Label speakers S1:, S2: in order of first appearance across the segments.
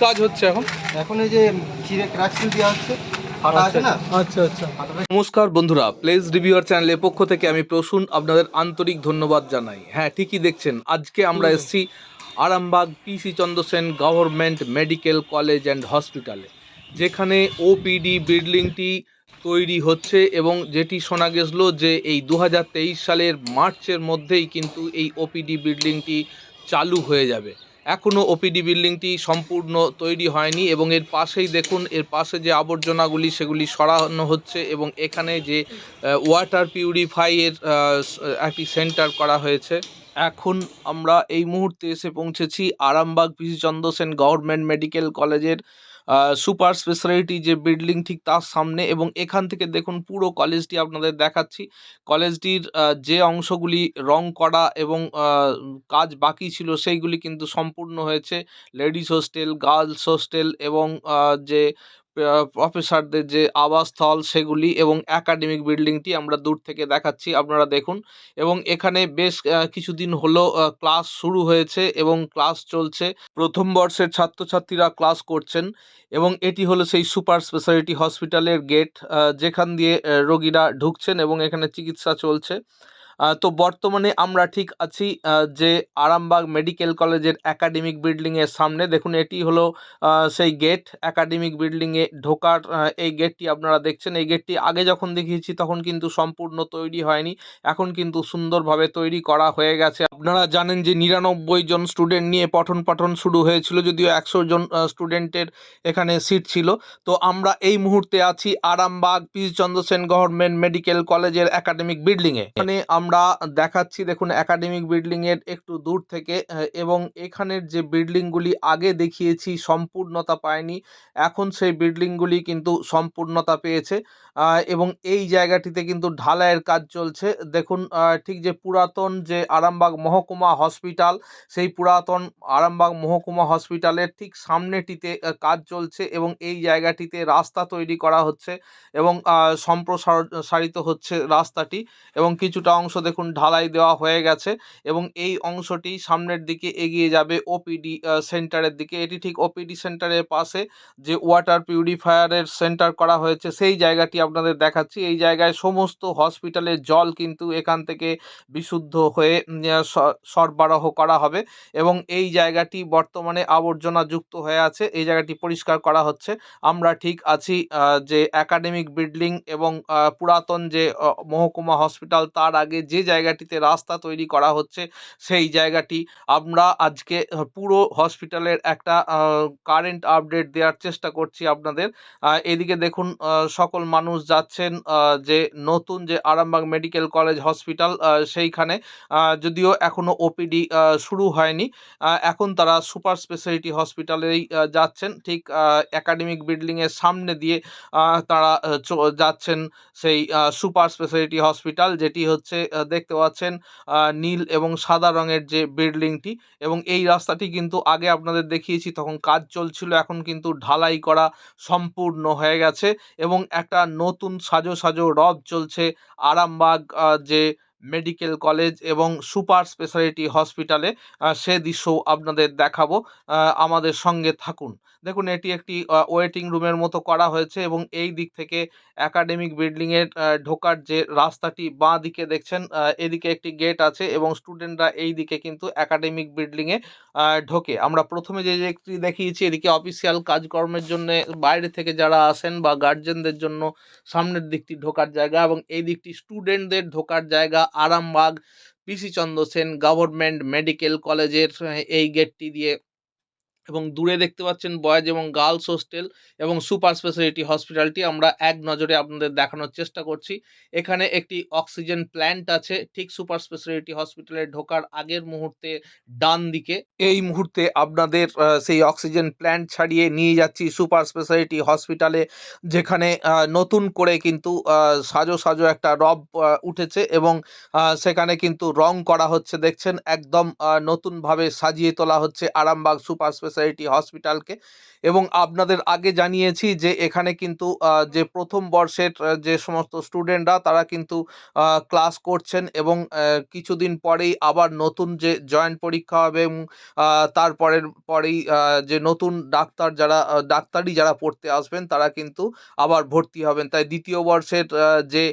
S1: কাজ হচ্ছে এখন?
S2: এখন এই যে চিড়ে ক্রাকসিল দেওয়া হচ্ছে, ফাটা আছে না।
S1: আচ্ছা আচ্ছা। নমস্কার বন্ধুরা, প্লেস রিভিউয়ার চ্যানেলের পক্ষ থেকে আমি প্রসূন আপনাদের আন্তরিক ধন্যবাদ জানাই। হ্যাঁ, ঠিকই দেখছেন, আজকে আমরা এসেছি Arambag PC Chandrasen government medical college and হসপিটালে, যেখানে ওপিডি বিল্ডিংটি তৈরি হচ্ছে এবং যেটি শোনা গেছিল যে এই 2023 সালের মার্চের মধ্যেই কিন্তু এই ওপিডি বিল্ডিংটি চালু হয়ে যাবে। এখনও ওপিডি বিল্ডিংটি সম্পূর্ণ তৈরি হয়নি এবং এর পাশেই দেখুন, এর পাশে যে আবর্জনাগুলি সেগুলি সরানো হচ্ছে এবং এখানে যে ওয়াটার পিউরিফাইয়ের একটি সেন্টার করা হয়েছে। এখন আমরা এই মুহূর্তে এসে পৌঁছেছি Arambagh PC Chandrasen government medical কলেজের সুপার স্পেশালিটি যে বিল্ডিং ঠিক তার সামনে, এবং এখান থেকে দেখুন পুরো কলেজটি আপনাদের দেখাচ্ছি। কলেজটির যে অংশগুলি রং করা এবং কাজ বাকি ছিল সেইগুলি কিন্তু সম্পূর্ণ হয়েছে। লেডিস হোস্টেল, গার্লস হোস্টেল এবং যে প্রফেসরদের যে আবাসস্থল সেগুলি এবং একাডেমিক বিল্ডিংটি আমরা দূর থেকে দেখাচ্ছি, আপনারা দেখুন। এবং এখানে বেশ কিছুদিন হলো ক্লাস শুরু হয়েছে এবং ক্লাস চলছে। প্রথম বর্ষের ছাত্রছাত্রীরা ক্লাস করছেন এবং এটি হলো সেই সুপার স্পেশালিটি হসপিটালের গেট, যেখান দিয়ে রোগীরা ঢুকছেন এবং এখানে চিকিৎসা চলছে। তো বর্তমানে আমরা ঠিক আছি যে আরামবাগ মেডিকেল কলেজের একাডেমিক বিল্ডিংয়ের সামনে। দেখুন, এটি হলো সেই গেট, একাডেমিক বিল্ডিংয়ে ঢোকার এই গেটটি আপনারা দেখছেন। এই গেটটি আগে যখন দেখিয়েছি তখন কিন্তু সম্পূর্ণ তৈরি হয়নি, এখন কিন্তু সুন্দরভাবে তৈরি করা হয়ে গেছে। আপনারা জানেন যে 99 জন স্টুডেন্ট নিয়ে পঠন পাঠন শুরু হয়েছিল, যদিও 100 জন স্টুডেন্টের এখানে সিট ছিল। তো আমরা এই মুহূর্তে আছি Arambagh PC Chandrasen government medical কলেজের একাডেমিক বিল্ডিংয়ে। এখানে আমরা দেখাচ্ছি, দেখুন, একাডেমিক বিল্ডিংয়ের একটু দূর থেকে, এবং এখানের যে বিল্ডিংগুলি আগে দেখিয়েছি সম্পূর্ণতা পায়নি, এখন সেই বিল্ডিংগুলি কিন্তু সম্পূর্ণতা পেয়েছে। এবং এই জায়গাটিতে কিন্তু ঢালাইয়ের কাজ চলছে। দেখুন, ঠিক যে পুরাতন যে আরামবাগ মহকুমা হসপিটাল, সেই পুরাতন আরামবাগ মহকুমা হসপিটালের ঠিক সামনেটিতে কাজ চলছে এবং এই জায়গাটিতে রাস্তা তৈরি করা হচ্ছে এবং সম্প্রসারিত হচ্ছে রাস্তাটি, এবং কিছুটা অংশ দেখুন ঢালাই দেওয়া হয়ে গেছে এবং এই অংশটি সামনের দিকে এগিয়ে যাবে ওপিডি সেন্টারের দিকে। এটি ঠিক ওপিডি সেন্টারের পাশে যে ওয়াটার পিউরিফায়ারের সেন্টার করা হয়েছে সেই জায়গাটি আপনাদের দেখাচ্ছি। এই জায়গায় সমস্ত হসপিটালের জল কিন্তু এখান থেকে বিশুদ্ধ হয়ে সরবরাহ করা হবে এবং এই জায়গাটি বর্তমানে আবর্জনা যুক্ত হয়ে আছে, এই জায়গাটি পরিষ্কার করা হচ্ছে। আমরা ঠিক আছি যে একাডেমিক বিল্ডিং এবং পুরাতন যে মহকুমা হসপিটাল, তার আগে যে জায়গাটিতে রাস্তা তৈরি করা হচ্ছে সেই জায়গাটি। আমরা আজকে পুরো হসপিটালের একটা কারেন্ট আপডেট দেওয়ার চেষ্টা করছি আপনাদের। এদিকে দেখুন, সকল মানুষ যাচ্ছেন যে নতুন যে আরামবাগ মেডিকেল কলেজ হসপিটাল সেইখানে, যদিও এখনও ওপিডি শুরু হয়নি। এখন তারা সুপার স্পেশালিটি হসপিটালেই যাচ্ছেন। ঠিক একাডেমিক বিল্ডিংয়ের সামনে দিয়ে তারা যাচ্ছেন সেই সুপার স্পেশালিটি হসপিটাল, যেটি হচ্ছে দেখতে পাচ্ছেন নীল এবং সাদা রঙের যে বিল্ডিংটি। এবং এই রাস্তাটি কিন্তু আগে আপনাদের দেখিয়েছি, তখন কাজ চলছিল, এখন কিন্তু ঢালাই করা সম্পূর্ণ হয়ে গেছে এবং একটা নতুন সাজো সাজো রথ চলছে আরামবাগ যে মেডিকেল কলেজ এবং সুপার স্পেশালিটি হসপিটালে। সে দৃশ্যও আপনাদের দেখাবো, আমাদের সঙ্গে থাকুন। দেখুন, এটি একটি ওয়েটিং রুমের মতো করা হয়েছে এবং এই দিক থেকে একাডেমিক বিল্ডিংয়ের ঢোকার যে রাস্তাটি বাঁ দিকে দেখছেন, এদিকে একটি গেট আছে এবং স্টুডেন্টরা এই দিকে কিন্তু একাডেমিক বিল্ডিংয়ে ঢোকে। আমরা প্রথমে যে দিকটি দেখিয়েছি, এদিকে অফিসিয়াল কাজকর্মের জন্য বাইরে থেকে যারা আসেন বা গার্জেনদের জন্য সামনের দিকটি ঢোকার জায়গা, এবং এই দিকটি স্টুডেন্টদের ঢোকার জায়গা Arambagh PC Chandrasen government medical কলেজের এই গেটটি দিয়ে। এবং দূরে দেখতে পাচ্ছেন বয়েজ এবং গার্লস হোস্টেল এবং সুপার স্পেশালিটি হসপিটালটি আমরা এক নজরে আপনাদের দেখানোর চেষ্টা করছি। এখানে একটি অক্সিজেন প্ল্যান্ট আছে ঠিক সুপার স্পেশালিটি হসপিটালে ঢোকার আগের মুহূর্তে ডান দিকে। এই মুহূর্তে আপনাদের সেই অক্সিজেন প্ল্যান্ট ছাড়িয়ে নিয়ে যাচ্ছি সুপার স্পেশালিটি হসপিটালে, যেখানে নতুন করে কিন্তু সাজো সাজো একটা রব উঠেছে এবং সেখানে কিন্তু রং করা হচ্ছে। দেখছেন, একদম নতুনভাবে সাজিয়ে তোলা হচ্ছে আরামবাগ সুপার স্পেশালিটি স্পেশালিটি হসপিটালকে। এবং আপনাদের আগে জানিয়েছি যে এখানে কিন্তু যে প্রথম বর্ষের যে সমস্ত স্টুডেন্টরা তারা কিন্তু ক্লাস করছেন, এবং কিছুদিন পরেই আবার নতুন যে জয়েন্ট পরীক্ষা হবে, এবং পরেই যে নতুন ডাক্তারি যারা পড়তে আসবেন তারা কিন্তু আবার ভর্তি হবেন। তাই দ্বিতীয় বর্ষের যে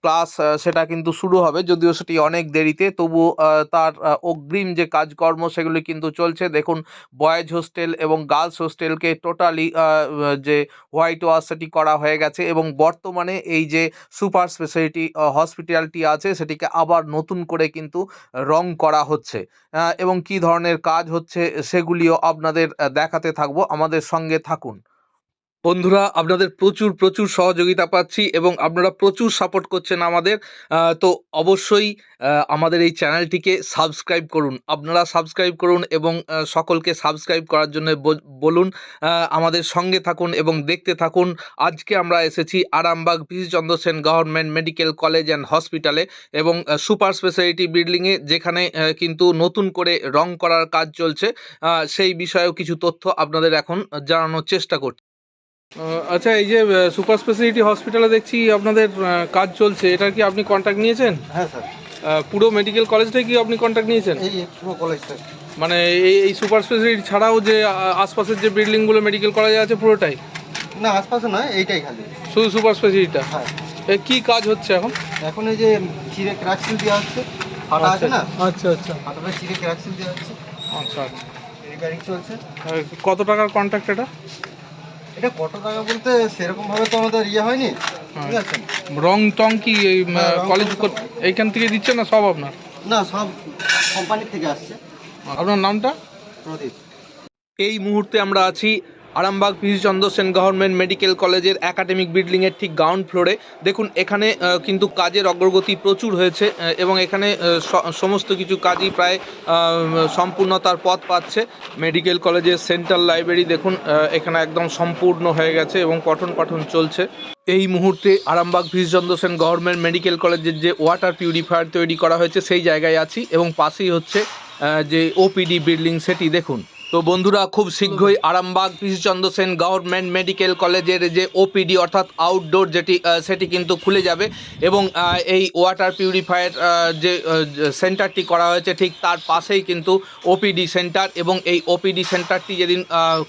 S1: ক্লাস সেটা কিন্তু শুরু হবে, যদিও সেটি অনেক দেরিতে, তবুও তার অগ্রিম যে কাজকর্ম সেগুলি কিন্তু চলছে। দেখুন, বয়েজ হোস্টেল এবং গার্লস হোস্টেলকে টোটালি যে হোয়াইট ওয়াশ সেটি করা হয়ে গেছে, এবং বর্তমানে এই যে সুপার স্পেশালিটি হসপিটালটি আছে সেটিকে আবার নতুন করে কিন্তু রং করা হচ্ছে, এবং কি ধরনের কাজ হচ্ছে সেগুলিও আপনাদের দেখাতে থাকবো। আমাদের সঙ্গে থাকুন। বন্ধুরা, আপনাদের প্রচুর প্রচুর সহযোগিতা পাচ্ছি এবং আপনারা প্রচুর সাপোর্ট করছেন আমাদের। তো অবশ্যই আমাদের এই চ্যানেলটিকে সাবস্ক্রাইব করুন। আপনারা সাবস্ক্রাইব করুন এবং সকলকে সাবস্ক্রাইব করার জন্য বলুন। আমাদের সঙ্গে থাকুন এবং দেখতে থাকুন। আজকে আমরা এসেছি Arambag PC Chandra Sen government medical college and হসপিটালে, এবং সুপার স্পেশালিটি বিল্ডিংয়ে, যেখানে কিন্তু নতুন করে রং করার কাজ চলছে। সেই বিষয়েও কিছু তথ্য আপনাদের এখন জানানোর চেষ্টা করছি। আচ্ছা, এই যে সুপার স্পেশালিটি হসপিটালে দেখছি আপনাদের কাজ চলছে, এটা কি আপনি কন্ট্যাক্ট নিয়েছেন?
S2: হ্যাঁ স্যার,
S1: পুরো মেডিকেল কলেজটাই কি আপনি কন্ট্যাক্ট নিয়েছেন?
S2: এই পুরো কলেজটা।
S1: মানে এই সুপার স্পেশালিটি ছাড়াও যে আশপাশের যে বিল্ডিংগুলো মেডিকেল কলেজ আছে পুরোটাই?
S2: না, আশপাশে নয়, এইটাই খালি।
S1: শুধু সুপার স্পেশালিটিটা?
S2: হ্যাঁ।
S1: কি কাজ হচ্ছে এখন?
S2: এখন এই যে চিড়ে ক্রাকসিল দেওয়া হচ্ছে, ফাটা আছে না,
S1: আচ্ছা আচ্ছা
S2: ফাটাটা চিড়ে ক্রাকসিল দেওয়া হচ্ছে,
S1: আচ্ছা আচ্ছা।
S2: রিপেয়ারিং চলছে।
S1: কত টাকার কন্ট্রাক্ট এটা?
S2: এটা কত টাকা বলতে সেরকম ভাবে তো আমাদের হয়নি, ঠিক আছে।
S1: রং টং কি এই
S2: হ্যাঁ, রং
S1: কলেজ
S2: টং
S1: এইখান থেকে দিচ্ছে না সব আপনার?
S2: না, সব কোম্পানির থেকে আসছে।
S1: আপনার নামটা?
S2: প্রদীপ।
S1: এই মুহূর্তে আমরা আছি Arambagh PC Chandra Sen government medical কলেজের একাডেমিক বিল্ডিংয়ের ঠিক গ্রাউন্ড ফ্লোরে। দেখুন, এখানে কিন্তু কাজের অগ্রগতি প্রচুর হয়েছে, এবং এখানে সমস্ত কিছু কাজই প্রায় সম্পূর্ণতার পথ পাচ্ছে। মেডিকেল কলেজের সেন্ট্রাল লাইব্রেরি দেখুন, এখানে একদম সম্পূর্ণ হয়ে গেছে এবং পঠন পাঠন চলছে। এই মুহূর্তে Arambagh PC Chandra Sen government medical কলেজের যে ওয়াটার পিউরিফায়ার তৈরি করা হয়েছে সেই জায়গায় আছি, এবং পাশেই হচ্ছে যে ওপিডি বিল্ডিং সেটি দেখুন। তো বন্ধুরা, খুব শীঘ্রই Arambagh PC Chandra Sen government medical কলেজের যে ওপিডি অর্থাৎ আউটডোর সেটি কিন্তু খুলে যাবে, এবং এই ওয়াটার পিউরিফায়ার যে সেন্টারটি করা হয়েছে ঠিক তার পাশেই কিন্তু ওপিডি সেন্টার, এবং এই ওপিডি সেন্টারটি যেদিন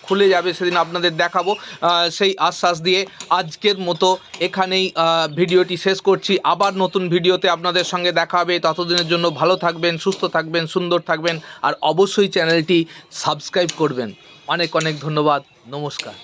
S1: খুলে যাবে সেদিন আপনাদের দেখাবো। সেই আশ্বাস দিয়ে আজকের মতো এখানেই ভিডিওটি শেষ করছি। আবার নতুন ভিডিওতে আপনাদের সঙ্গে দেখা হবে। ততদিনের জন্য ভালো থাকবেন, সুস্থ থাকবেন, সুন্দর থাকবেন, আর অবশ্যই চ্যানেলটি সাবস্ক্রাইব করবেন। অনেক অনেক ধন্যবাদ। নমস্কার।